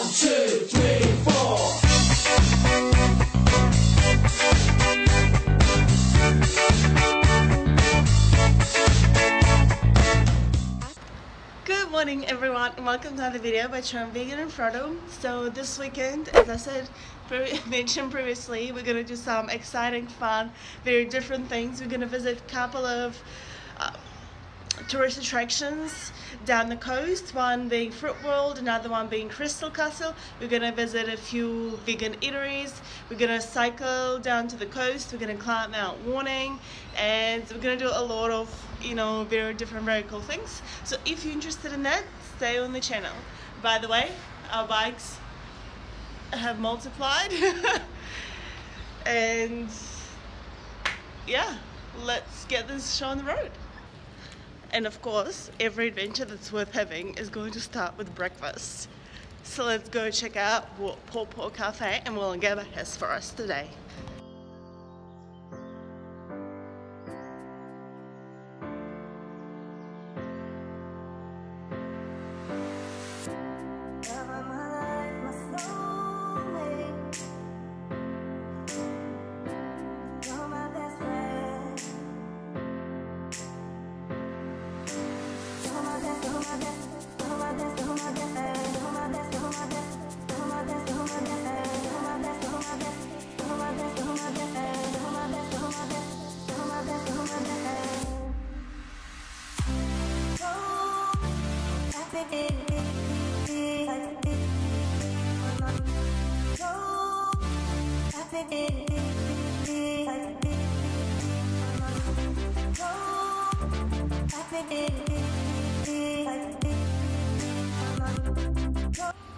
1, 2, 3, 4. Good morning everyone and welcome to another video by Vegan and Frodo. So this weekend, as I said, mentioned previously, we're going to do some exciting, fun, very different things. We're going to visit a couple of tourist attractions down the coast, one being Fruit World, another one being Crystal Castle. We're going to visit a few vegan eateries. We're going to cycle down to the coast. We're going to climb Mount Warning, and we're going to do a lot of, you know, very different, very cool things. So if you're interested in that, stay on the channel. By the way, our bikes have multiplied and yeah, let's get this show on the road. And of course, every adventure that's worth having is going to start with breakfast. So let's go check out what Paw Cafe and Wollongabba has for us today.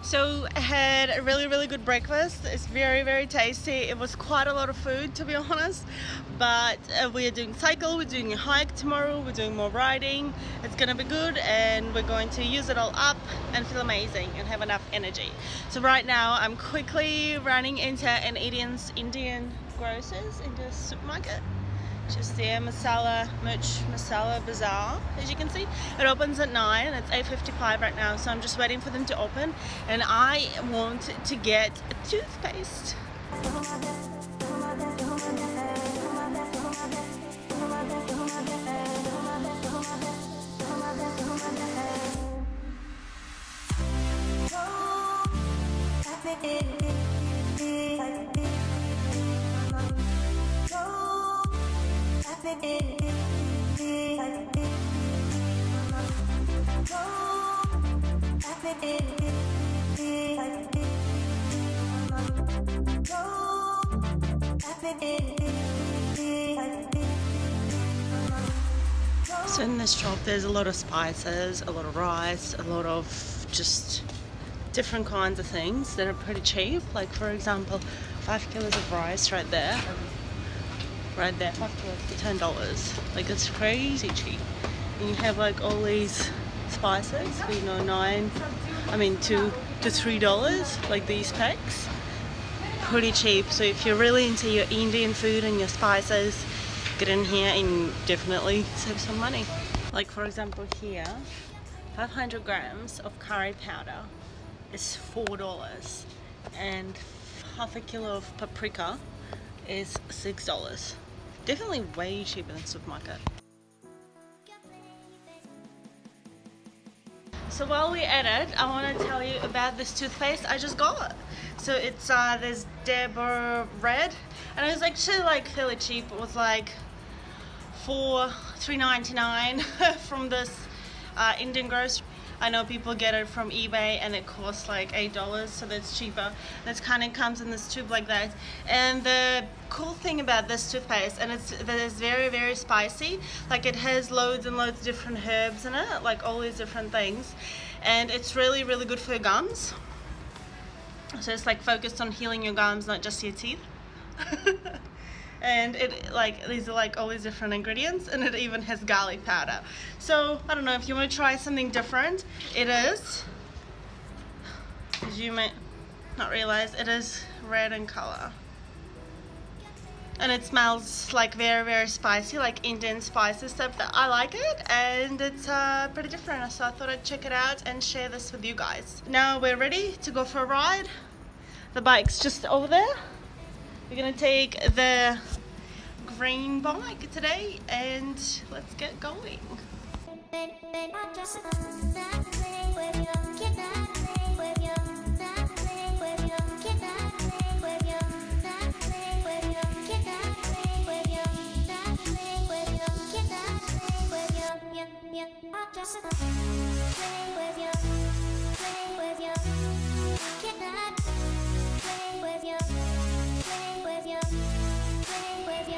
So I had a really good breakfast. It's very tasty. It was quite a lot of food, to be honest, but we are doing cycle, we're doing a hike tomorrow, we're doing more riding. It's gonna be good and we're going to use it all up and feel amazing and have enough energy. So right now I'm quickly running into an Indian grocers, into a supermarket. Just there, Masala Bazaar, as you can see. It opens at 9, it's 8:55 right now, so I'm just waiting for them to open, and I want to get a toothpaste. So in this shop there's a lot of spices, a lot of rice, a lot of just different kinds of things that are pretty cheap. Like for example, 5 kilos of rice right there, 5 kilos for $10. Like, it's crazy cheap. And you have like all these spices, you know, $2 to $3, like these packs. Pretty cheap. So if you're really into your Indian food and your spices, get in here and definitely save some money. Like for example here, 500 grams of curry powder is $4, and half a kilo of paprika is $6. Definitely way cheaper than supermarket. So while we're at it, I want to tell you about this toothpaste I just got. So it's this Deborah Red, and it was actually like fairly cheap. It was like $3.99 from this Indian grocery. I know people get it from eBay and it costs like $8, so that's cheaper. This kind of comes in this tube like that. And the cool thing about this toothpaste, and it's very spicy. Like, it has loads and loads of different herbs in it, like all these different things. And it's really good for your gums. So it's like focused on healing your gums, not just your teeth. And it, like, these are like all these different ingredients, and it even has garlic powder. So I don't know, if you want to try something different, it is, as you might not realize, it is red in color. and it smells like very spicy, like Indian spicy stuff. That I like it, and it's pretty different, so I thought I'd check it out and share this with you guys. Now we're ready to go for a ride. The bike's just over there. We're gonna take the green bike today and let's get going.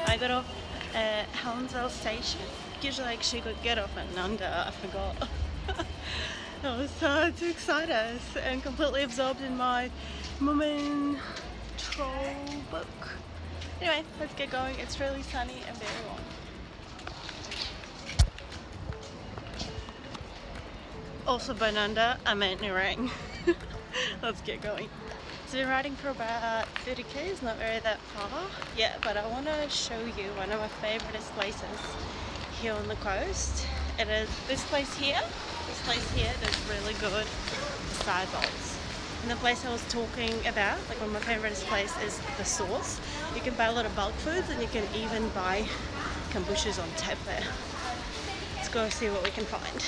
I got off at Helensville station. Usually I actually could get off at Nunda, I forgot. I was too excited and completely absorbed in my Moomin troll book. Anyway, let's get going. It's really sunny and very warm. Also by Nunda, I meant Nurang. Let's get going. So we're riding for about 30 k's, not very that far yet, but I want to show you one of my favourite places here on the coast. It is this place here. This place here does really good side bowls. And the place I was talking about, like one of my favourite places, is the Source. You can buy a lot of bulk foods and you can even buy kombuchas on tap there. Let's go see what we can find.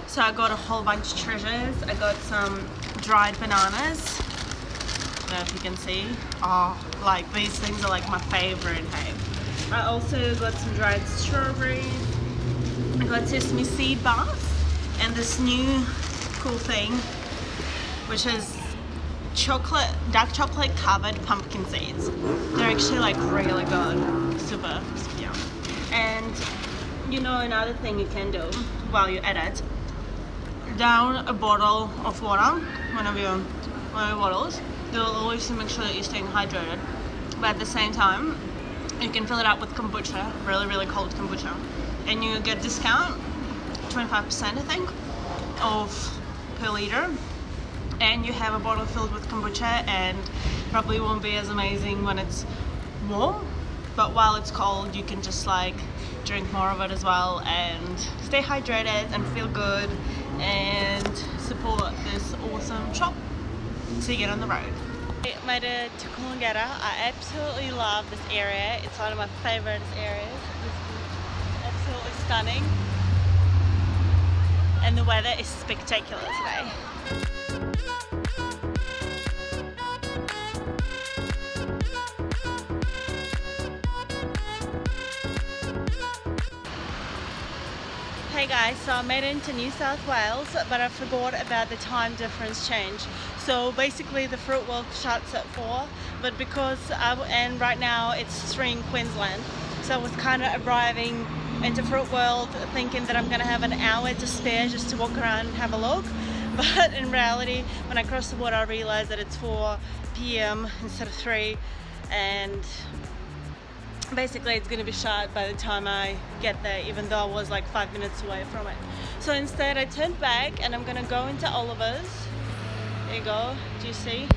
So I got a whole bunch of treasures. I got some dried bananas. I don't know if you can see. Oh, like these things are like my favorite, hey. I also got some dried strawberries. I got sesame seed bars and this new cool thing, which is dark chocolate covered pumpkin seeds. They're actually like really good, super yum. And you know, another thing you can do while you're at it, down a bottle of water, one of your bottles. You'll always make sure that you're staying hydrated, but at the same time you can fill it up with kombucha, really cold kombucha, and you get a discount, 25% I think, off per liter, and you have a bottle filled with kombucha, and probably won't be as amazing when it's warm, but while it's cold you can just like drink more of it as well and stay hydrated and feel good and support this awesome shop. See you get on the road. I made it to Coolangatta. I absolutely love this area. It's one of my favorite areas. It's absolutely stunning and the weather is spectacular today. Hey guys, so I made it into New South Wales, but I forgot about the time difference change. So basically the fruit world shuts at 4, but because and right now it's 3 in Queensland, so I was kind of arriving into fruit world thinking that I'm gonna have an hour to spare just to walk around and have a look, but in reality when I crossed the border I realized that it's 4 PM instead of 3, and basically it's going to be shut by the time I get there, even though I was like 5 minutes away from it. So instead I turned back and I'm going to go into Oliver's. There you go, do you see?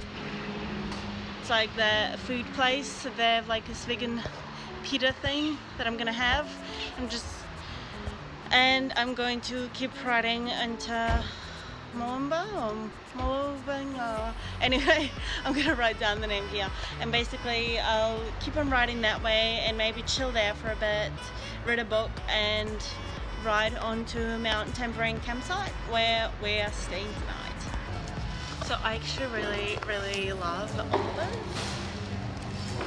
It's like the food place. They have like this vegan pita thing that I'm going to have. I'm going to keep riding into anyway, I'm gonna write down the name here, and basically I'll keep on riding that way and maybe chill there for a bit, read a book and ride on to Mount Tambourine campsite where we are staying tonight. So I actually really love the Oliver's.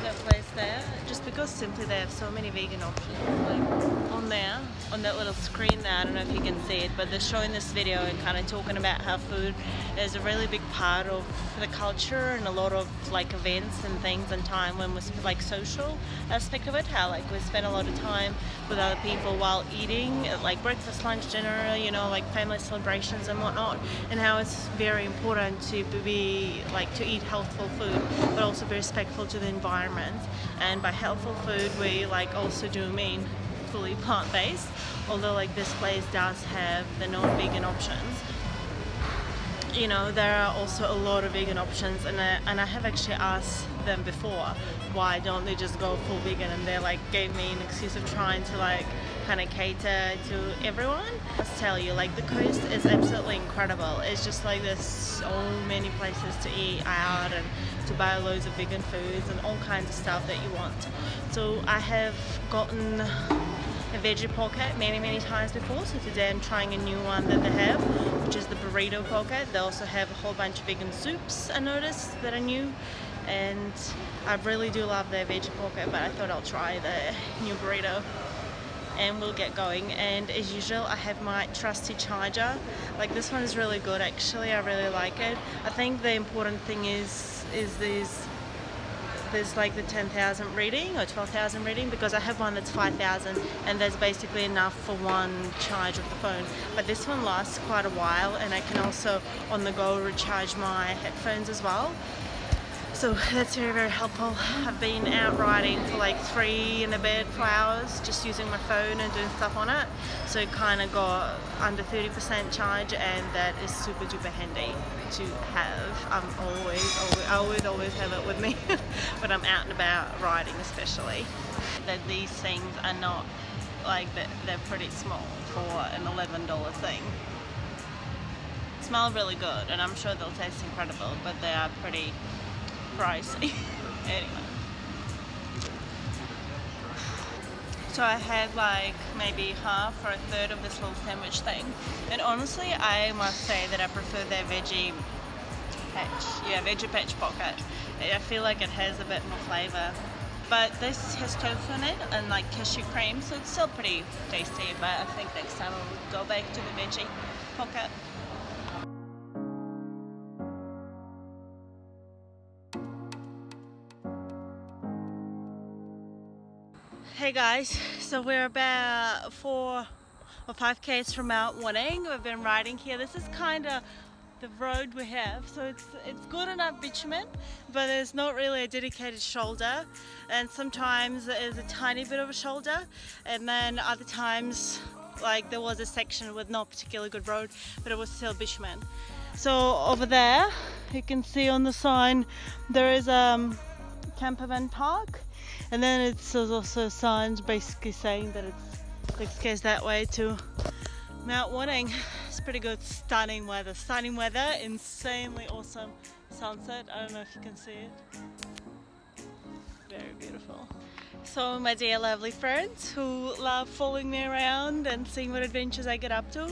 That place there, just because simply they have so many vegan options. Like on there, on that little screen there, I don't know if you can see it, but they're showing this video and kind of talking about how food is a really big part of the culture and a lot of like events and things and time when we're like social aspect of it, how like we spend a lot of time with other people while eating, like breakfast, lunch, dinner, you know, like family celebrations and whatnot, and how it's very important to be like to eat healthful food but also be respectful to the environment. And by healthful food we like also do mean fully plant-based, although like this place does have the non-vegan options. You know, there are also a lot of vegan options, and I have actually asked them before why don't they just go full vegan, and they like gave me an excuse of trying to like kind of cater to everyone. I must tell you, like the coast is absolutely incredible. It's just like there's so many places to eat out and to buy loads of vegan foods and all kinds of stuff that you want. So I have gotten a veggie pocket many times before, so today I'm trying a new one that they have, which is the burrito pocket. They also have a whole bunch of vegan soups I noticed that are new, and I really do love their veggie pocket, but I thought I'll try the new burrito and we'll get going. And as usual, I have my trusty charger. Like this one is really good actually, I really like it. I think the important thing is there's like the 10,000 reading or 12,000 reading, because I have one that's 5,000 and that's basically enough for one charge of the phone. But this one lasts quite a while, and I can also on the go recharge my headphones as well. So that's very helpful. I've been out riding for like 3 and a bit, 4 hours just using my phone and doing stuff on it. So it kind of got under 30% charge, and that is super duper handy to have. I always have it with me when I'm out and about riding, especially. That these things are not like that, they're pretty small for an $11 thing. Smell really good, and I'm sure they'll taste incredible, but they are pretty pricey. Anyway, so I had like maybe half or a third of this little sandwich thing, and honestly I must say that I prefer their veggie patch pocket. I feel like it has a bit more flavour, but this has tofu in it and like cashew cream, so it's still pretty tasty. But I think next time I would go back to the veggie pocket. Hey guys, so we're about 4 or 5 k's from Mount Winning. We've been riding here. This is kind of the road we have, so it's good enough bitumen, but there's not really a dedicated shoulder, and sometimes there's a tiny bit of a shoulder, and then other times like there was a section with no particularly good road, but it was still bitumen. So over there you can see on the sign there is camper van park. And then it's also signs basically saying that it's 6 k's that way to Mount Winning. It's pretty good, stunning weather, insanely awesome sunset. I don't know if you can see it. Very beautiful. So my dear lovely friends who love following me around and seeing what adventures I get up to,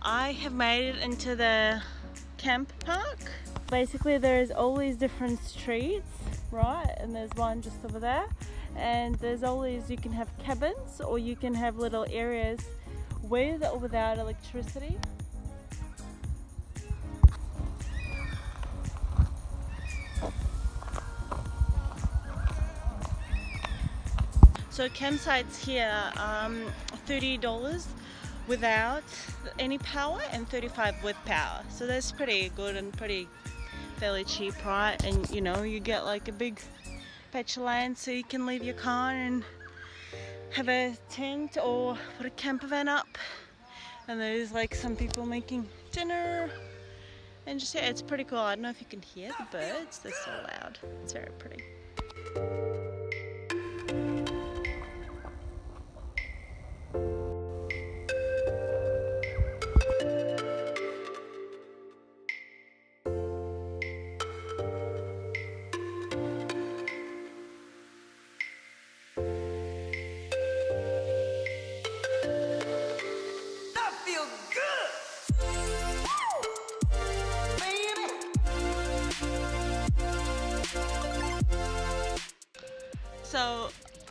I have made it into the camp park. Basically there's all these different streets, right, and there's one just over there, and there's always, you can have cabins or you can have little areas with or without electricity. So campsites here, $30 without any power and $35 with power, so that's pretty good and pretty fairly cheap, right? And you know, you get like a big patch of land so you can leave your car and have a tent or put a camper van up, and there's like some people making dinner and just, yeah, it's pretty cool. I don't know if you can hear the birds, they're so loud. It's very pretty.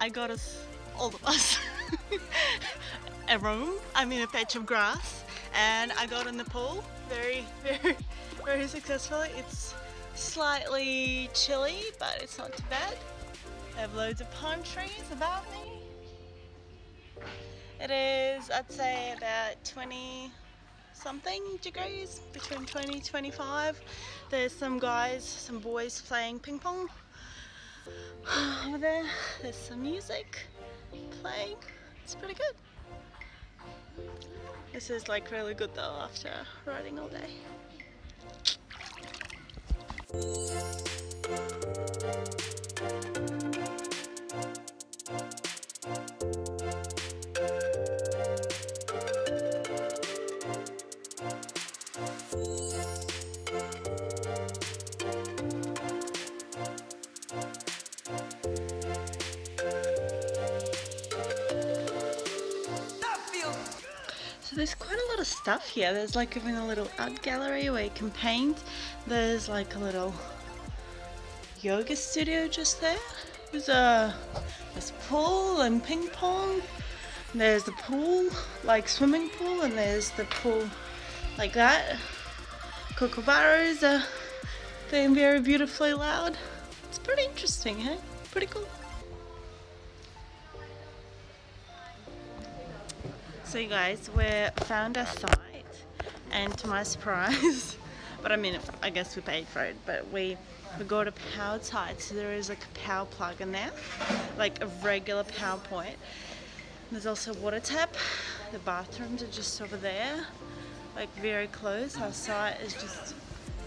I got us, all of us, a room, I mean a patch of grass, and I got in the pool very successfully. It's slightly chilly, but it's not too bad. I have loads of palm trees above me. It is, I'd say, about 20 something degrees, between 20 and 25. There's some guys, some boys playing ping pong over there. There's some music playing. It's pretty good. This is like really good though after riding all day. So there's quite a lot of stuff here. There's like even a little art gallery where you can paint. There's like a little yoga studio just there. There's a pool and ping pong. There's the pool, like swimming pool, and there's the pool like that. Kookaburras are being very beautifully loud. It's pretty interesting, hey? Pretty cool. So you guys, we found a site, and to my surprise, but I mean, I guess we paid for it, but we got a powered site, so there is like a power plug in there, like a regular power point. There's also a water tap. The bathrooms are just over there, like very close. Our site is just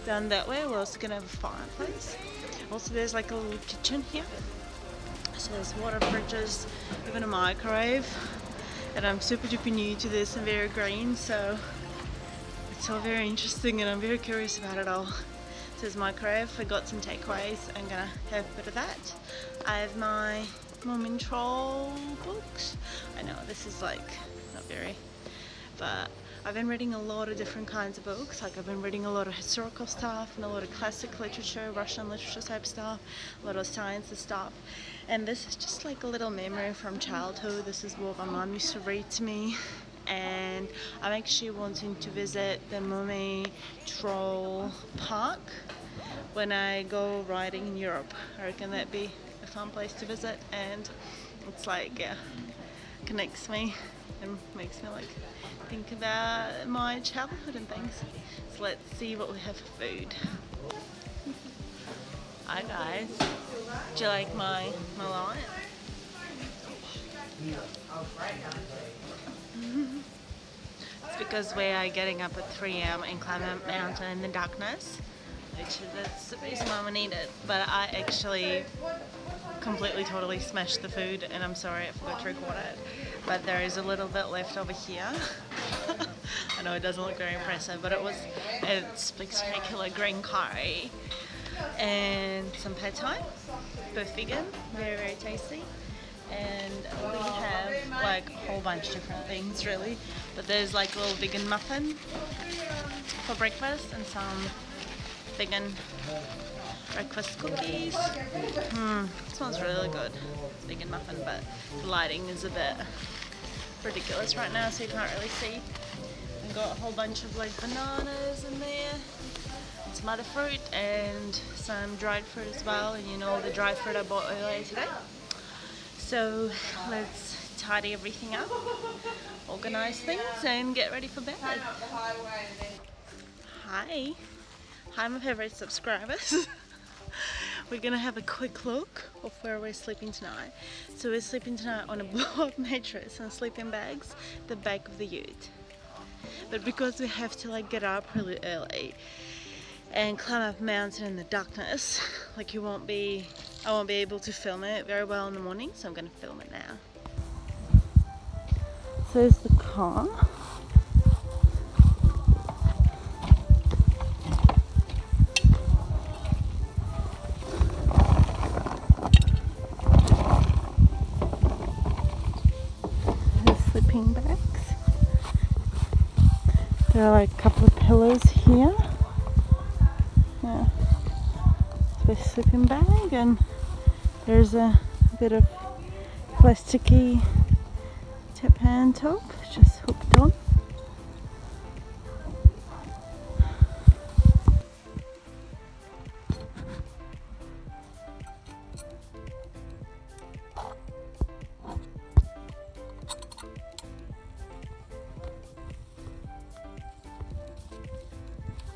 down that way. We're also gonna have a fireplace. Also there's like a little kitchen here. So there's water fridges, even a microwave. And I'm super duper new to this and very green, so it's all very interesting and I'm very curious about it all. So there's microwave, I got some takeaways, I'm gonna have a bit of that. I have my Moomin Troll books. I know this is like not very, but I've been reading a lot of different kinds of books. Like I've been reading a lot of historical stuff and a lot of classic literature, Russian literature type stuff, a lot of science and stuff. And this is just like a little memory from childhood. This is what my mom used to read to me. And I'm actually wanting to visit the Moomin Troll Park when I go riding in Europe. I reckon that'd be a fun place to visit, and it's like, yeah, connects me and makes me like think about my childhood and things. So let's see what we have for food. Hi guys, do you like my light? It's because we are getting up at 3 AM and climbing up mountain in the darkness, which that's the reason why we need it. But I actually completely totally smashed the food, and I'm sorry I forgot to record it, but there is a little bit left over here. I know it doesn't look very impressive, but it's spectacular green curry and some pad thai, both vegan, very tasty. And we have like a whole bunch of different things really, but there's like a little vegan muffin for breakfast and some vegan breakfast cookies. Smells really good. It's vegan muffin, but the lighting is a bit ridiculous right now, so you can't really see. We've got a whole bunch of like bananas in there, some other fruit, and some dried fruit as well. And you know, the dried fruit I bought earlier today. So let's tidy everything up, organize things, and get ready for bed. Hi my favorite subscribers. We're gonna have a quick look of where we're sleeping tonight. So we're sleeping tonight on a blow-up mattress and sleeping bags, the back of the ute. But because we have to like get up really early and climb up a mountain in the darkness, like I won't be able to film it very well in the morning, so I'm gonna film it now. So there's the car. Sleeping bags. There are like a couple of pillows here. Yeah, it's a sleeping bag, and there's a bit of plasticky tap hand top, just hooked on.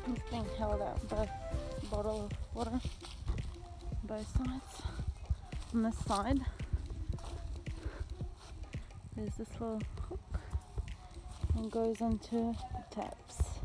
It's being held out by a bottle of water on both sides. On this side, there's this little hook and goes onto the taps.